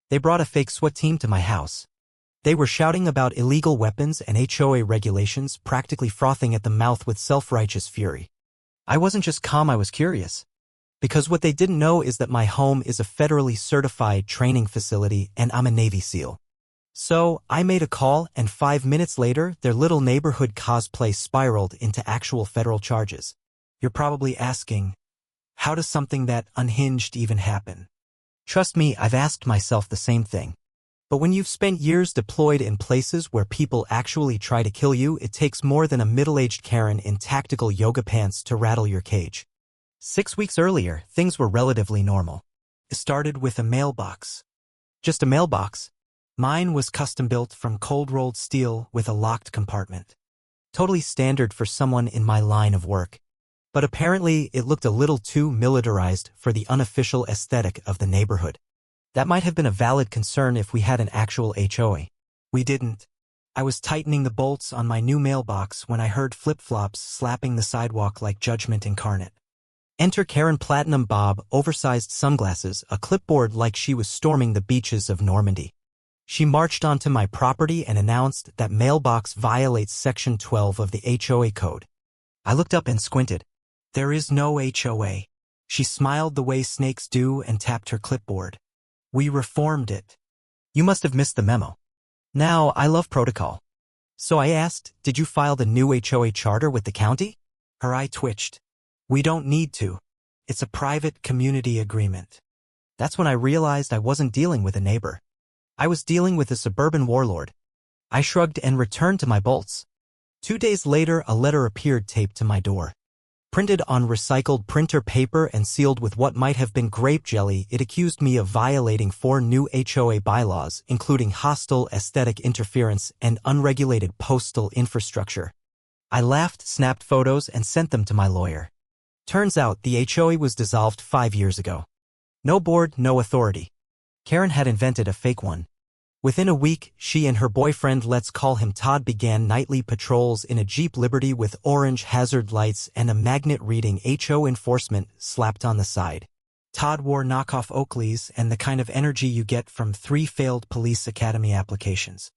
They brought a fake SWAT team to my house. They were shouting about illegal weapons and HOA regulations, practically frothing at the mouth with self-righteous fury. I wasn't just calm, I was curious. Because what they didn't know is that my home is a federally certified training facility and I'm a Navy SEAL. So, I made a call and 5 minutes later, their little neighborhood cosplay spiraled into actual federal charges. You're probably asking, how does something that unhinged even happen? Trust me, I've asked myself the same thing. But when you've spent years deployed in places where people actually try to kill you, it takes more than a middle-aged Karen in tactical yoga pants to rattle your cage. 6 weeks earlier, things were relatively normal. It started with a mailbox. Just a mailbox. Mine was custom-built from cold-rolled steel with a locked compartment. Totally standard for someone in my line of work. But apparently, it looked a little too militarized for the unofficial aesthetic of the neighborhood. That might have been a valid concern if we had an actual HOA. We didn't. I was tightening the bolts on my new mailbox when I heard flip-flops slapping the sidewalk like judgment incarnate. Enter Karen Platinum Bob, oversized sunglasses, a clipboard like she was storming the beaches of Normandy. She marched onto my property and announced that mailbox violates Section 12 of the HOA code. I looked up and squinted. There is no HOA. She smiled the way snakes do and tapped her clipboard. We reformed it. You must have missed the memo. Now, I love protocol. So I asked, did you file the new HOA charter with the county? Her eye twitched. We don't need to. It's a private community agreement. That's when I realized I wasn't dealing with a neighbor. I was dealing with a suburban warlord. I shrugged and returned to my bolts. 2 days later, a letter appeared taped to my door. Printed on recycled printer paper and sealed with what might have been grape jelly, it accused me of violating 4 new HOA bylaws, including hostile aesthetic interference and unregulated postal infrastructure. I laughed, snapped photos, and sent them to my lawyer. Turns out the HOA was dissolved 5 years ago. No board, no authority. Karen had invented a fake one. Within a week, she and her boyfriend, let's call him Todd, began nightly patrols in a Jeep Liberty with orange hazard lights and a magnet reading HO enforcement slapped on the side. Todd wore knockoff Oakleys and the kind of energy you get from 3 failed police academy applications.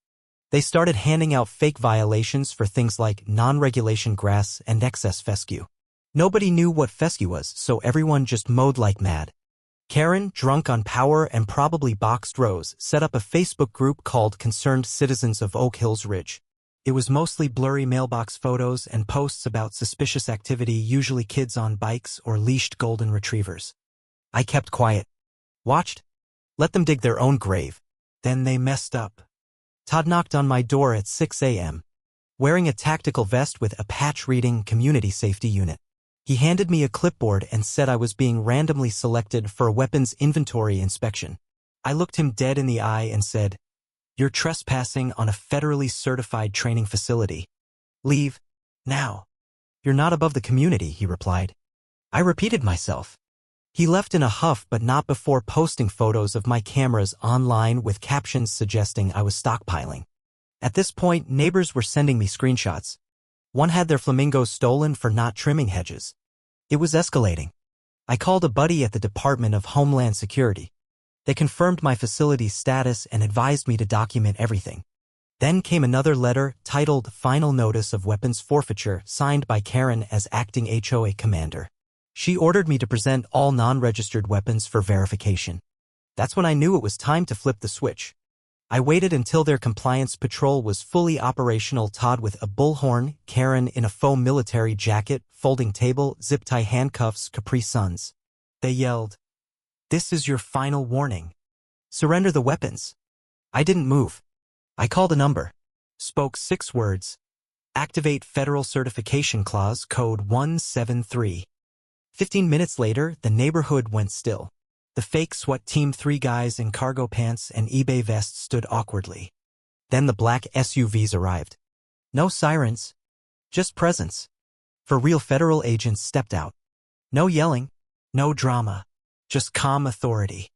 They started handing out fake violations for things like non-regulation grass and excess fescue. Nobody knew what fescue was, so everyone just mowed like mad. Karen, drunk on power and probably boxed Rose, set up a Facebook group called Concerned Citizens of Oak Hills Ridge. It was mostly blurry mailbox photos and posts about suspicious activity, usually kids on bikes or leashed golden retrievers. I kept quiet. Watched. Let them dig their own grave. Then they messed up. Todd knocked on my door at 6 a.m., wearing a tactical vest with a patch reading Community Safety Unit. He handed me a clipboard and said I was being randomly selected for a weapons inventory inspection. I looked him dead in the eye and said, "You're trespassing on a federally certified training facility. Leave. Now." "You're not above the community," he replied. I repeated myself. He left in a huff, but not before posting photos of my cameras online with captions suggesting I was stockpiling. At this point, neighbors were sending me screenshots. One had their flamingos stolen for not trimming hedges. It was escalating. I called a buddy at the Department of Homeland Security. They confirmed my facility's status and advised me to document everything. Then came another letter titled Final Notice of Weapons Forfeiture, signed by Karen as acting HOA commander. She ordered me to present all non-registered weapons for verification. That's when I knew it was time to flip the switch. I waited until their compliance patrol was fully operational, Todd with a bullhorn, Karen in a faux military jacket, folding table, zip-tie handcuffs, Capri Suns. They yelled, "This is your final warning. Surrender the weapons." I didn't move. I called a number. Spoke 6 words. Activate Federal Certification Clause, Code 173. 15 minutes later, the neighborhood went still. The fake SWAT team, 3 guys in cargo pants and eBay vests, stood awkwardly. Then the black SUVs arrived. No sirens. Just presence. For real federal agents stepped out. No yelling. No drama. Just calm authority.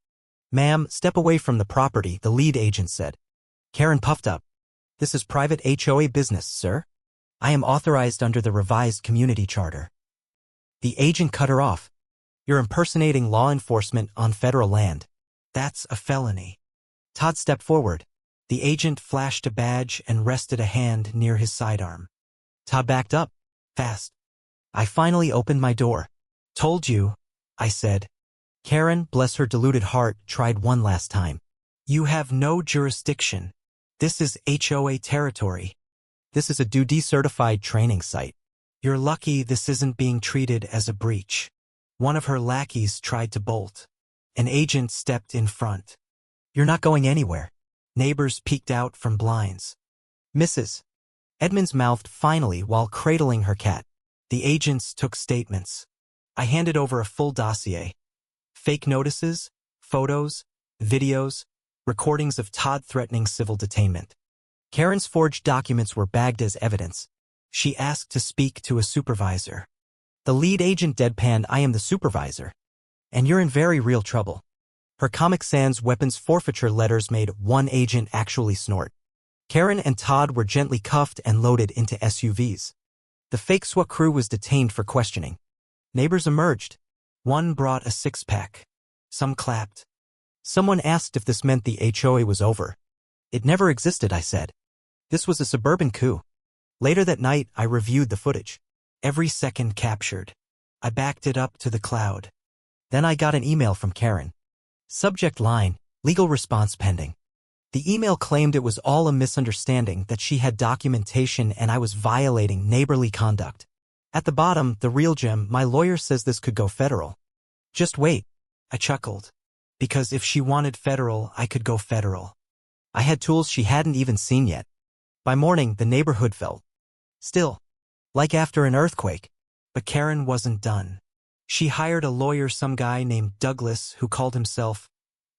"Ma'am, step away from the property," the lead agent said. Karen puffed up. "This is private HOA business, sir. I am authorized under the revised community charter." The agent cut her off. "You're impersonating law enforcement on federal land. That's a felony." Todd stepped forward. The agent flashed a badge and rested a hand near his sidearm. Todd backed up. Fast. I finally opened my door. Told you, I said. Karen, bless her deluded heart, tried one last time. You have no jurisdiction. This is HOA territory. This is a DoD-certified training site. You're lucky this isn't being treated as a breach. One of her lackeys tried to bolt. An agent stepped in front. You're not going anywhere. Neighbors peeked out from blinds. Mrs. Edmonds mouthed finally while cradling her cat. The agents took statements. I handed over a full dossier. Fake notices, photos, videos, recordings of Todd threatening civil detainment. Karen's forged documents were bagged as evidence. She asked to speak to a supervisor. The lead agent deadpanned, I am the supervisor. And you're in very real trouble. Her Comic Sans weapons forfeiture letters made one agent actually snort. Karen and Todd were gently cuffed and loaded into SUVs. The fake SWAT crew was detained for questioning. Neighbors emerged. One brought a six-pack. Some clapped. Someone asked if this meant the HOA was over. It never existed, I said. This was a suburban coup. Later that night, I reviewed the footage. Every second captured. I backed it up to the cloud. Then I got an email from Karen. Subject line, legal response pending. The email claimed it was all a misunderstanding, that she had documentation and I was violating neighborly conduct. At the bottom, the real gem, my lawyer says this could go federal. Just wait, I chuckled. Because if she wanted federal, I could go federal. I had tools she hadn't even seen yet. By morning, the neighborhood felt still, like after an earthquake. But Karen wasn't done. She hired a lawyer, some guy named Douglas, who called himself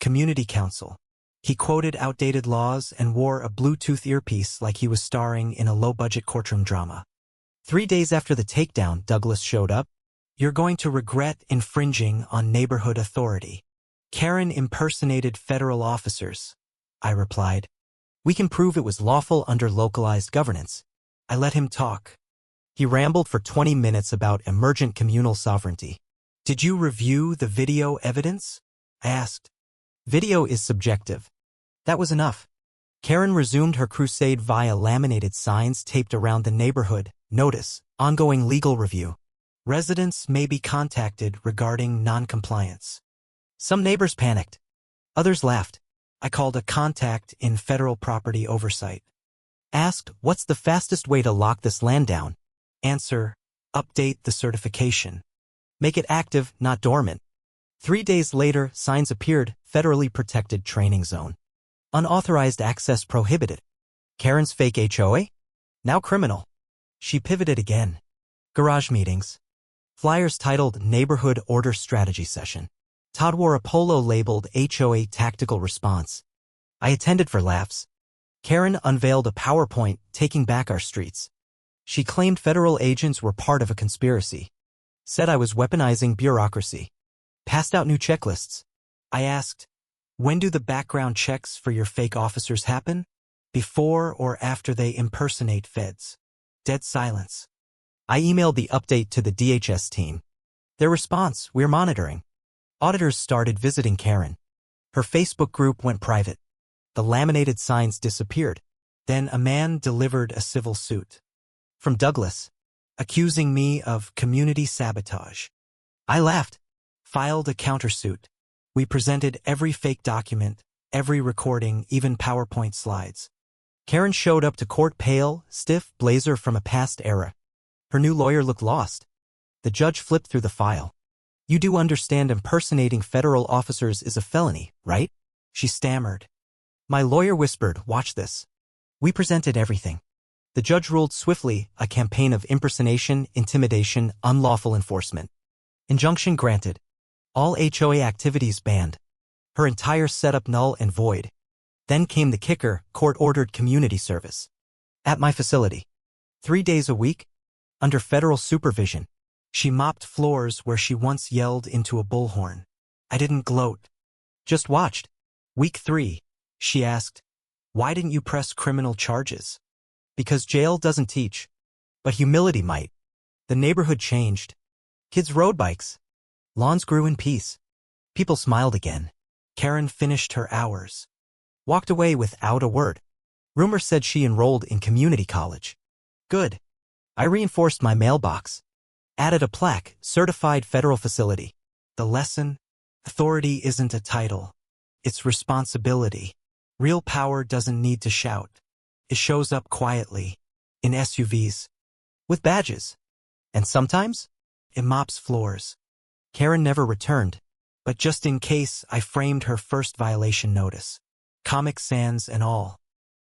community counsel. He quoted outdated laws and wore a Bluetooth earpiece like he was starring in a low-budget courtroom drama. 3 days after the takedown, Douglas showed up. You're going to regret infringing on neighborhood authority. Karen impersonated federal officers, I replied. We can prove it was lawful under localized governance. I let him talk. He rambled for 20 minutes about emergent communal sovereignty. Did you review the video evidence? I asked. Video is subjective. That was enough. Karen resumed her crusade via laminated signs taped around the neighborhood. Notice, ongoing legal review. Residents may be contacted regarding non-compliance. Some neighbors panicked. Others laughed. I called a contact in federal property oversight. Asked, what's the fastest way to lock this land down? Answer, update the certification. Make it active, not dormant. 3 days later, signs appeared, federally protected training zone. Unauthorized access prohibited. Karen's fake HOA? Now criminal. She pivoted again. Garage meetings. Flyers titled Neighborhood Order Strategy Session. Todd wore a polo labeled HOA Tactical Response. I attended for laughs. Karen unveiled a PowerPoint, taking back our streets. She claimed federal agents were part of a conspiracy. Said I was weaponizing bureaucracy. Passed out new checklists. I asked, when do the background checks for your fake officers happen? Before or after they impersonate feds? Dead silence. I emailed the update to the DHS team. Their response, we're monitoring. Auditors started visiting Karen. Her Facebook group went private. The laminated signs disappeared. Then a man delivered a civil suit. From Douglas, accusing me of community sabotage. I laughed, filed a countersuit. We presented every fake document, every recording, even PowerPoint slides. Karen showed up to court pale, stiff, blazer from a past era. Her new lawyer looked lost. The judge flipped through the file. You do understand impersonating federal officers is a felony, right? She stammered. My lawyer whispered, watch this. We presented everything. The judge ruled swiftly, a campaign of impersonation, intimidation, unlawful enforcement. Injunction granted. All HOA activities banned. Her entire setup null and void. Then came the kicker, court-ordered community service. At my facility. 3 days a week? Under federal supervision. She mopped floors where she once yelled into a bullhorn. I didn't gloat. Just watched. Week 3, she asked, why didn't you press criminal charges? Because jail doesn't teach. But humility might. The neighborhood changed. Kids rode bikes. Lawns grew in peace. People smiled again. Karen finished her hours. Walked away without a word. Rumor said she enrolled in community college. Good. I reinforced my mailbox. Added a plaque, certified federal facility. The lesson? Authority isn't a title. It's responsibility. Real power doesn't need to shout. It shows up quietly, in SUVs, with badges. And sometimes, it mops floors. Karen never returned, but just in case, I framed her first violation notice. Comic Sans and all.